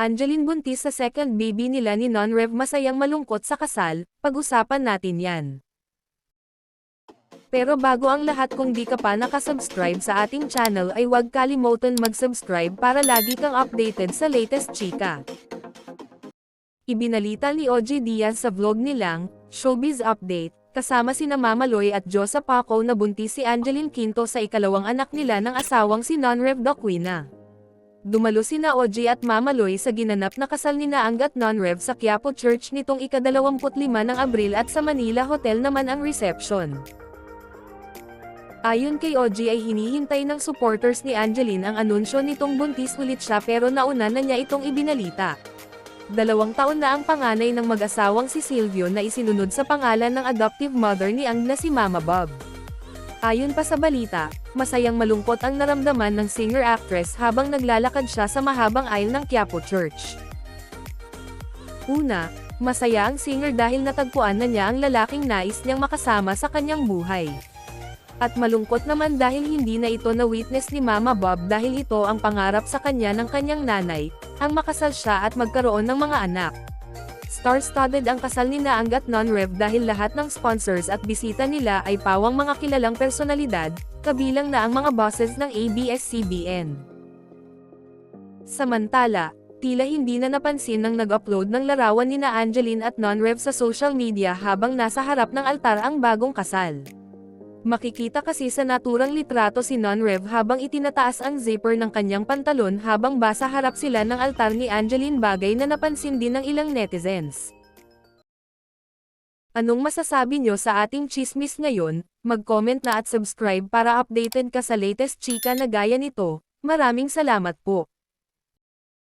Angeline buntis sa second baby nila ni Non-Rev masayang malungkot sa kasal, pag-usapan natin yan. Pero bago ang lahat kung di ka pa nakasubscribe sa ating channel ay huwag kalimutan mag-subscribe para lagi kang updated sa latest chika. Ibinalita ni OG Diaz sa vlog nilang, Showbiz Update, kasama sina Mama Loy at Josa Paco na buntis si Angeline Quinto sa ikalawang anak nila ng asawang si Non-Rev Daquina. Dumalo sina OG at Mama Loy sa ginanap na kasal ni Naang at Non-Rev sa Quiapo Church nitong ika-25 ng Abril at sa Manila Hotel naman ang reception. Ayon kay OG ay hinihintay ng supporters ni Angeline ang anunsyo nitong buntis ulit siya pero nauna na niya itong ibinalita. 2 taon na ang panganay ng mag-asawang si Silvio na isinunod sa pangalan ng adoptive mother ni Ang na si Mama Bob. Ayon pa sa balita, masayang malungkot ang naramdaman ng singer-actress habang naglalakad siya sa mahabang aisle ng Quiapo Church. Una, masaya ang singer dahil natagpuan na niya ang lalaking nais niyang makasama sa kanyang buhay. At malungkot naman dahil hindi na ito na-witness ni Mama Bob dahil ito ang pangarap sa kanya ng kanyang nanay, ang makasal siya at magkaroon ng mga anak. Star-studded ang kasal ni Naang at Non-Rev dahil lahat ng sponsors at bisita nila ay pawang mga kilalang personalidad, kabilang na ang mga bosses ng ABS-CBN. Samantala, tila hindi na napansin ng nag-upload ng larawan ni Angeline at Non-Rev sa social media habang nasa harap ng altar ang bagong kasal. Makikita kasi sa naturang litrato si Non-Rev habang itinataas ang zipper ng kanyang pantalon habang basa harap sila ng altar ni Angeline, bagay na napansin din ng ilang netizens. Anong masasabi nyo sa ating chismis ngayon? Mag-comment na at subscribe para updated ka sa latest chika na gaya nito. Maraming salamat po.